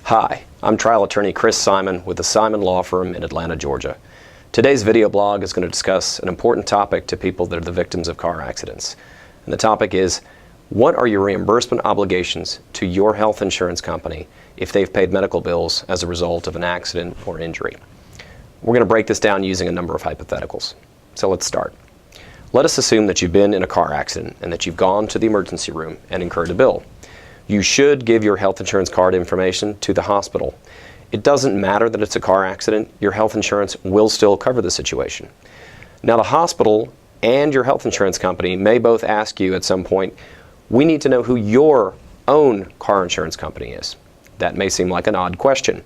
Hi, I'm trial attorney Chris Simon with the Simon Law Firm in Atlanta, Georgia. Today's video blog is going to discuss an important topic to people that are the victims of car accidents. And the topic is, what are your reimbursement obligations to your health insurance company if they've paid medical bills as a result of an accident or injury? We're going to break this down using a number of hypotheticals. So let's start. Let us assume that you've been in a car accident and that you've gone to the emergency room and incurred a bill. You should give your health insurance card information to the hospital. It doesn't matter that it's a car accident, your health insurance will still cover the situation. Now the hospital and your health insurance company may both ask you at some point, we need to know who your own car insurance company is. That may seem like an odd question.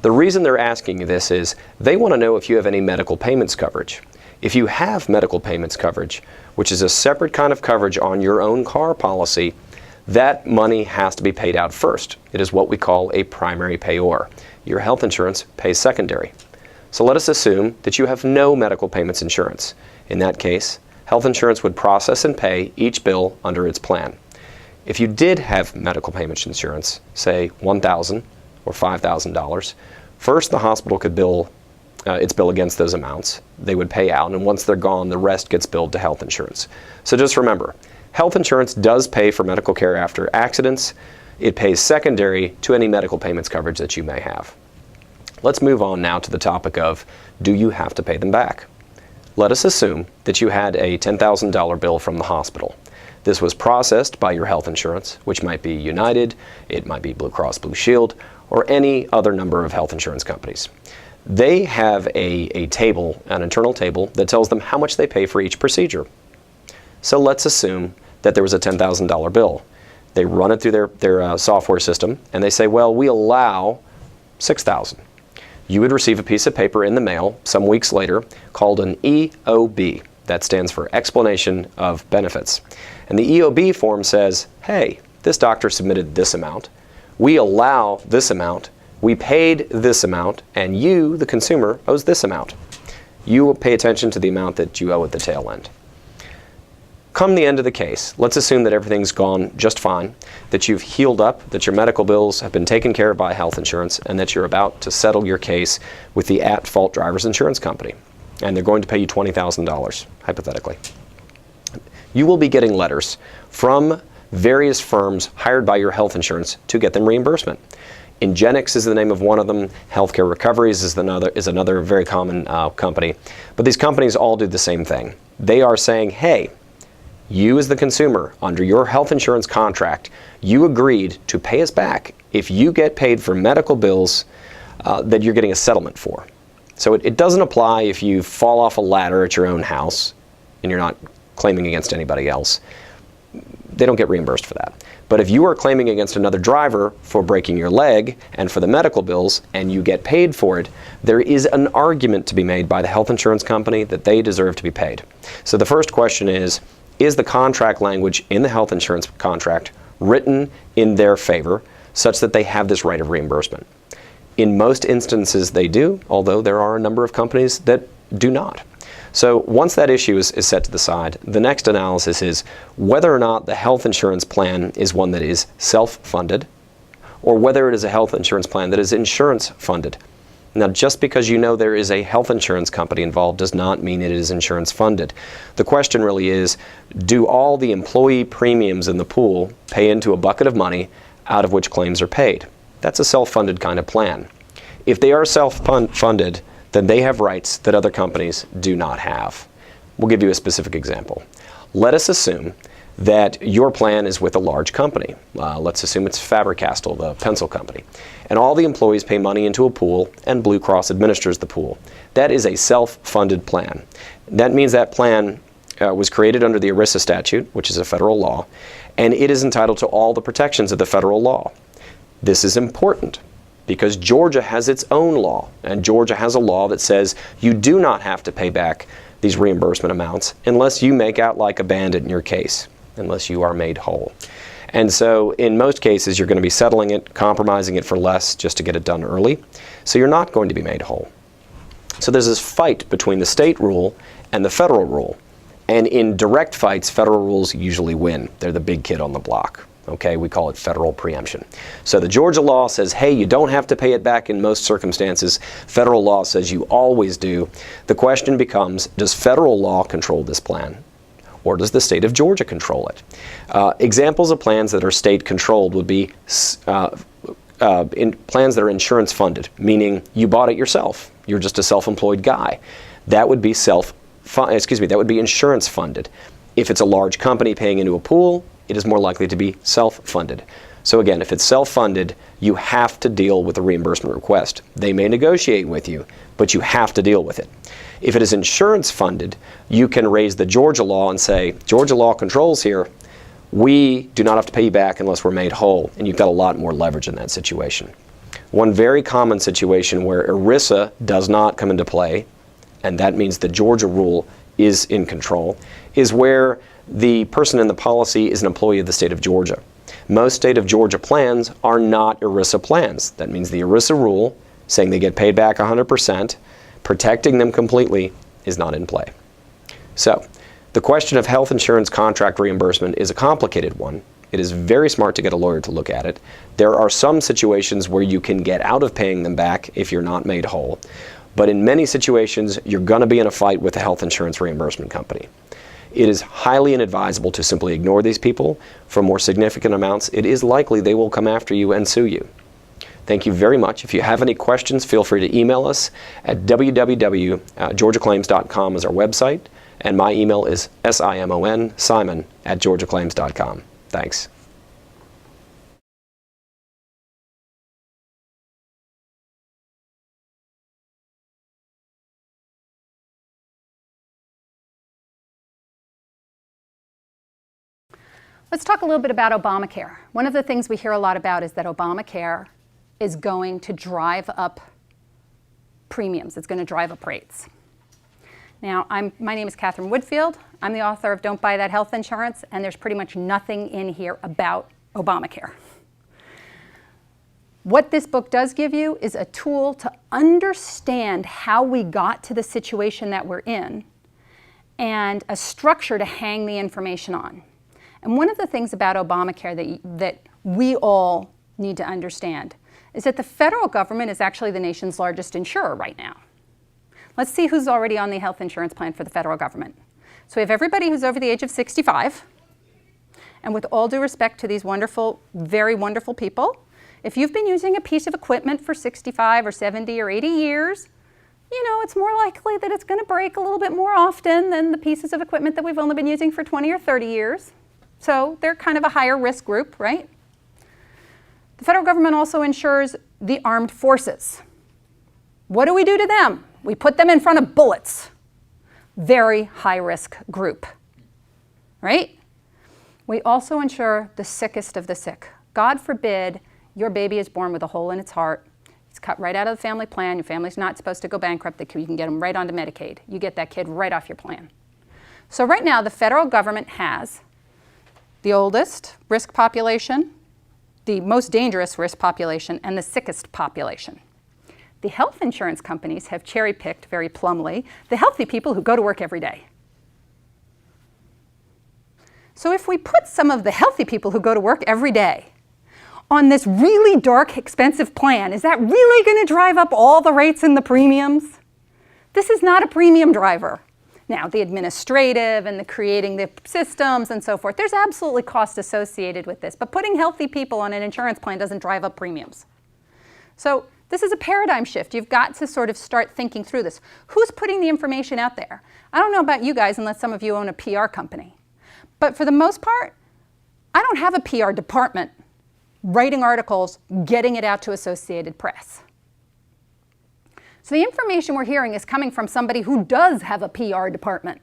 The reason they're asking you this is they want to know if you have any medical payments coverage. If you have medical payments coverage, which is a separate kind of coverage on your own car policy, that money has to be paid out first. It is what we call a primary payor. Your health insurance pays secondary. So let us assume that you have no medical payments insurance. In that case, health insurance would process and pay each bill under its plan. If you did have medical payments insurance, say $1,000 or $5,000, first the hospital could bill its bill against those amounts. They would pay out, and once they're gone, the rest gets billed to health insurance. So just remember, health insurance does pay for medical care after accidents. It pays secondary to any medical payments coverage that you may have. Let's move on now to the topic of, do you have to pay them back? Let us assume that you had a $10,000 bill from the hospital. This was processed by your health insurance, which might be United, it might be Blue Cross Blue Shield, or any other number of health insurance companies. They have a table, an internal table, that tells them how much they pay for each procedure. So let's assume that there was a $10,000 bill. They run it through their software system and they say, well, we allow $6,000. You would receive a piece of paper in the mail some weeks later called an EOB. That stands for Explanation of Benefits. And the EOB form says, hey, this doctor submitted this amount. We allow this amount. We paid this amount, and you, the consumer, owes this amount. You will pay attention to the amount that you owe at the tail end. Come the end of the case, let's assume that everything's gone just fine, that you've healed up, that your medical bills have been taken care of by health insurance, and that you're about to settle your case with the at-fault driver's insurance company. And they're going to pay you $20,000, hypothetically. You will be getting letters from various firms hired by your health insurance to get them reimbursement. Ingenix is the name of one of them. Healthcare Recoveries is another very common company. But these companies all do the same thing. They are saying, hey, you as the consumer, under your health insurance contract, you agreed to pay us back if you get paid for medical bills that you're getting a settlement for. So it doesn't apply if you fall off a ladder at your own house and you're not claiming against anybody else. They don't get reimbursed for that. But if you are claiming against another driver for breaking your leg and for the medical bills and you get paid for it, there is an argument to be made by the health insurance company that they deserve to be paid. So the first question is the contract language in the health insurance contract written in their favor such that they have this right of reimbursement? In most instances they do, although there are a number of companies that do not. So once that issue is set to the side, the next analysis is whether or not the health insurance plan is one that is self-funded or whether it is a health insurance plan that is insurance-funded. Now, just because you know there is a health insurance company involved does not mean it is insurance-funded. The question really is, do all the employee premiums in the pool pay into a bucket of money out of which claims are paid? That's a self-funded kind of plan. If they are self-funded, then they have rights that other companies do not have. We'll give you a specific example. Let us assume that your plan is with a large company. Let's assume it's Faber-Castell, the pencil company. And all the employees pay money into a pool and Blue Cross administers the pool. That is a self-funded plan. That means that plan was created under the ERISA statute, which is a federal law, and it is entitled to all the protections of the federal law. This is important because Georgia has its own law, and Georgia has a law that says you do not have to pay back these reimbursement amounts unless you make out like a bandit in your case, unless you are made whole. And so in most cases you're going to be settling it, compromising it for less just to get it done early, so you're not going to be made whole. So there's this fight between the state rule and the federal rule, and in direct fights federal rules usually win. They're the big kid on the block. Okay, we call it federal preemption. So the Georgia law says, hey, you don't have to pay it back in most circumstances. Federal law says you always do. The question becomes, does federal law control this plan? Or does the state of Georgia control it? Examples of plans that are state controlled would be plans that are insurance funded, meaning you bought it yourself. You're just a self-employed guy. That would be that would be insurance funded. If it's a large company paying into a pool, it is more likely to be self-funded. So again, if it's self-funded, you have to deal with the reimbursement request. They may negotiate with you, but you have to deal with it. If it is insurance funded, you can raise the Georgia law and say, Georgia law controls here. We do not have to pay you back unless we're made whole, and you've got a lot more leverage in that situation. One very common situation where ERISA does not come into play, and that means the Georgia rule is in control, is where the person in the policy is an employee of the state of Georgia. Most state of Georgia plans are not ERISA plans. That means the ERISA rule, saying they get paid back 100%, protecting them completely, is not in play. So, the question of health insurance contract reimbursement is a complicated one. It is very smart to get a lawyer to look at it. There are some situations where you can get out of paying them back if you're not made whole. But in many situations, you're going to be in a fight with the health insurance reimbursement company. It is highly inadvisable to simply ignore these people. For more significant amounts, it is likely they will come after you and sue you. Thank you very much. If you have any questions, feel free to email us at www.georgiaclaims.com is our website, and my email is simon@georgiaclaims.com. Thanks. Let's talk a little bit about Obamacare. One of the things we hear a lot about is that Obamacare is going to drive up premiums. It's going to drive up rates. Now, my name is Catherine Woodfield. I'm the author of Don't Buy That Health Insurance, and there's pretty much nothing in here about Obamacare. What this book does give you is a tool to understand how we got to the situation that we're in and a structure to hang the information on. And one of the things about Obamacare that we all need to understand is that the federal government is actually the nation's largest insurer right now. Let's see who's already on the health insurance plan for the federal government. So we have everybody who's over the age of 65. And with all due respect to these wonderful, very wonderful people, if you've been using a piece of equipment for 65 or 70 or 80 years, you know, it's more likely that it's going to break a little bit more often than the pieces of equipment that we've only been using for 20 or 30 years. So they're kind of a higher risk group, right? The federal government also insures the armed forces. What do we do to them? We put them in front of bullets. Very high risk group, right? We also insure the sickest of the sick. God forbid your baby is born with a hole in its heart. It's cut right out of the family plan. Your family's not supposed to go bankrupt. You can get them right onto Medicaid. You get that kid right off your plan. So right now, the federal government has the oldest risk population, the most dangerous risk population, and the sickest population. The health insurance companies have cherry-picked very plumly the healthy people who go to work every day. So if we put some of the healthy people who go to work every day on this really dark, expensive plan, is that really going to drive up all the rates and the premiums? This is not a premium driver. Now, the administrative and the creating the systems and so forth, there's absolutely cost associated with this, but putting healthy people on an insurance plan doesn't drive up premiums. So this is a paradigm shift. You've got to sort of start thinking through this. Who's putting the information out there? I don't know about you guys unless some of you own a PR company. But for the most part, I don't have a PR department writing articles, getting it out to Associated Press. So the information we're hearing is coming from somebody who does have a PR department.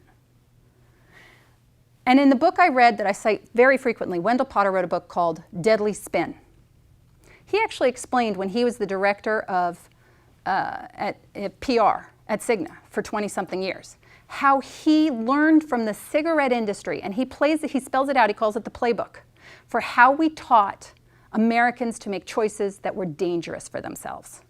And in the book I read that I cite very frequently, Wendell Potter wrote a book called Deadly Spin. He actually explained when he was the director of at PR at Cigna for 20-something years, how he learned from the cigarette industry, and he spells it out, he calls it the playbook, for how we taught Americans to make choices that were dangerous for themselves.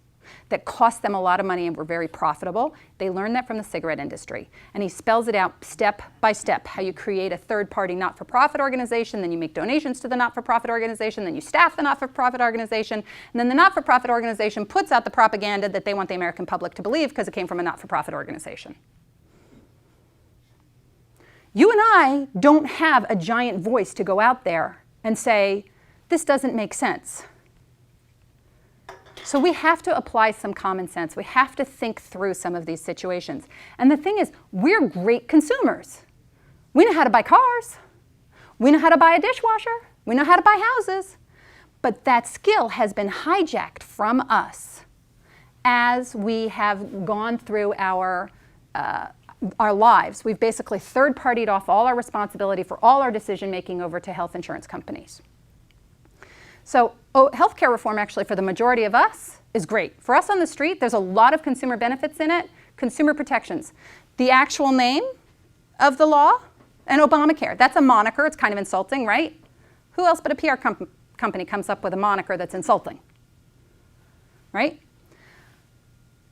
that cost them a lot of money and were very profitable. They learned that from the cigarette industry. And he spells it out step by step, how you create a third-party not-for-profit organization, then you make donations to the not-for-profit organization, then you staff the not-for-profit organization, and then the not-for-profit organization puts out the propaganda that they want the American public to believe because it came from a not-for-profit organization. You and I don't have a giant voice to go out there and say, this doesn't make sense. So we have to apply some common sense. We have to think through some of these situations. And the thing is, we're great consumers. We know how to buy cars. We know how to buy a dishwasher. We know how to buy houses. But that skill has been hijacked from us as we have gone through our lives. We've basically third-partied off all our responsibility for all our decision-making over to health insurance companies. So healthcare reform, actually, for the majority of us, is great. For us on the street, there's a lot of consumer benefits in it, consumer protections. The actual name of the law, and Obamacare. That's a moniker. It's kind of insulting, right? Who else but a PR company comes up with a moniker that's insulting, right?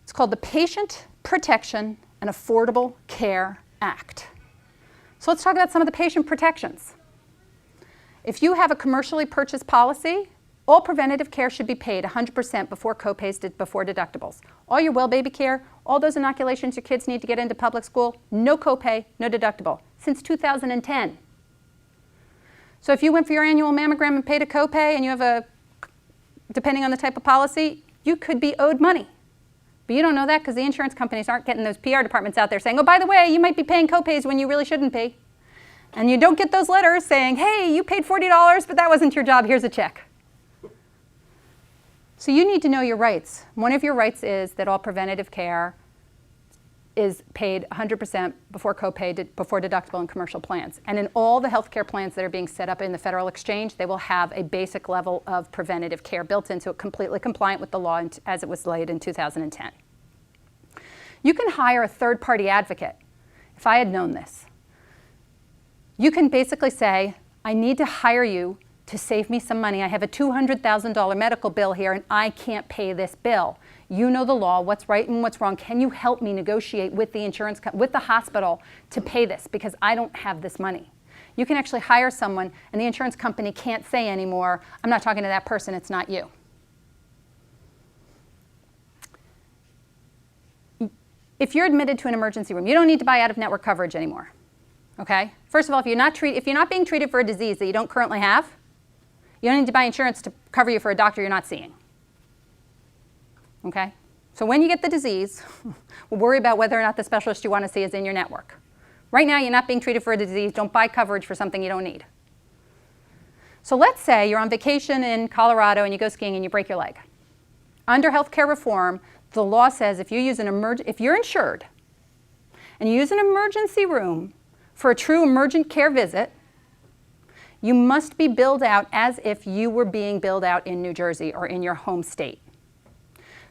It's called the Patient Protection and Affordable Care Act. So let's talk about some of the patient protections. If you have a commercially purchased policy, all preventative care should be paid 100% before copays, before deductibles. All your well baby care, all those inoculations your kids need to get into public school, no copay, no deductible, since 2010. So if you went for your annual mammogram and paid a copay and you have depending on the type of policy, you could be owed money. But you don't know that because the insurance companies aren't getting those PR departments out there saying, oh, by the way, you might be paying copays when you really shouldn't be. And you don't get those letters saying, hey, you paid $40, but that wasn't your job, here's a check. So you need to know your rights. One of your rights is that all preventative care is paid 100% before copay, before deductible in commercial plans. And in all the healthcare plans that are being set up in the Federal Exchange, they will have a basic level of preventative care built into it, completely compliant with the law as it was laid in 2010. You can hire a third-party advocate. If I had known this, you can basically say, I need to hire you to save me some money. I have a $200,000 medical bill here and I can't pay this bill. You know the law, what's right and what's wrong. Can you help me negotiate with the insurance, with the hospital to pay this because I don't have this money? You can actually hire someone and the insurance company can't say anymore, I'm not talking to that person, it's not you. If you're admitted to an emergency room, you don't need to buy out-of-network coverage anymore. Okay? First of all, if you're not being treated for a disease that you don't currently have, you don't need to buy insurance to cover you for a doctor you're not seeing. Okay? So when you get the disease, we'll worry about whether or not the specialist you want to see is in your network. Right now, you're not being treated for a disease. Don't buy coverage for something you don't need. So let's say you're on vacation in Colorado and you go skiing and you break your leg. Under healthcare reform, the law says if you're insured and you use an emergency room for a true emergent care visit, you must be billed out as if you were being billed out in New Jersey or in your home state.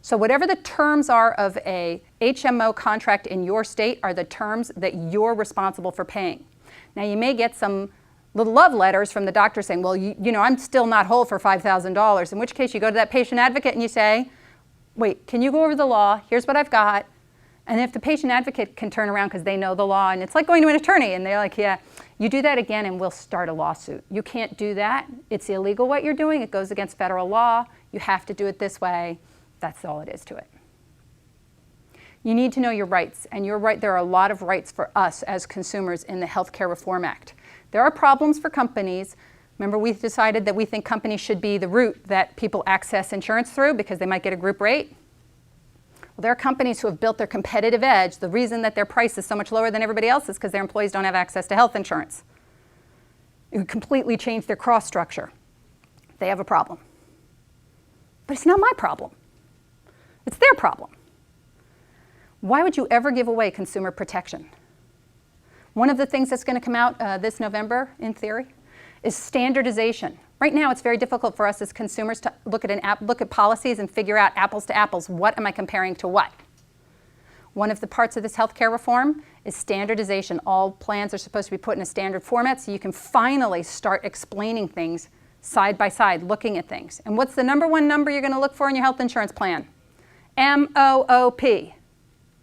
So whatever the terms are of a HMO contract in your state are the terms that you're responsible for paying. Now you may get some little love letters from the doctor saying, well, you know, I'm still not whole for $5,000, in which case you go to that patient advocate and you say, wait, can you go over the law? Here's what I've got. And if the patient advocate can turn around because they know the law, and it's like going to an attorney, and they're like, yeah, you do that again and we'll start a lawsuit. You can't do that. It's illegal what you're doing. It goes against federal law. You have to do it this way. That's all it is to it. You need to know your rights, and you're right, there are a lot of rights for us as consumers in the Healthcare Reform Act. There are problems for companies. Remember, we decided that we think companies should be the route that people access insurance through because they might get a group rate. Well, there are companies who have built their competitive edge. The reason that their price is so much lower than everybody else is because their employees don't have access to health insurance. It would completely change their cost structure. They have a problem. But it's not my problem. It's their problem. Why would you ever give away consumer protection? One of the things that's going to come out this November, in theory, is standardization. Right now, it's very difficult for us as consumers to look at policies and figure out apples to apples. What am I comparing to what? One of the parts of this healthcare reform is standardization. All plans are supposed to be put in a standard format so you can finally start explaining things side by side, looking at things. And what's the number one number you're going to look for in your health insurance plan? M-O-O-P.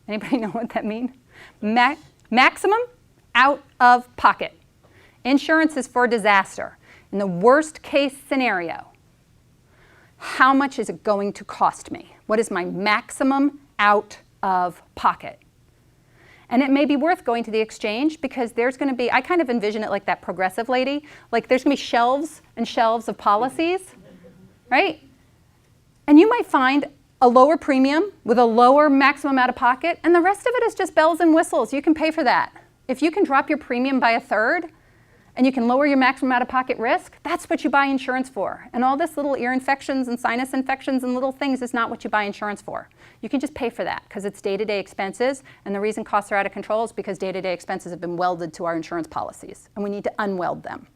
Anybody know what that means? Maximum out of pocket. Insurance is for disaster. In the worst case scenario, how much is it going to cost me? What is my maximum out of pocket? And it may be worth going to the exchange because there's going to be, I kind of envision it like that Progressive lady, like there's going to be shelves and shelves of policies, right? And you might find a lower premium with a lower maximum out of pocket, and the rest of it is just bells and whistles. You can pay for that. If you can drop your premium by 1/3, and you can lower your maximum out-of-pocket risk, that's what you buy insurance for. And all this little ear infections and sinus infections and little things is not what you buy insurance for. You can just pay for that because it's day-to-day expenses, and the reason costs are out of control is because day-to-day expenses have been welded to our insurance policies, and we need to unweld them.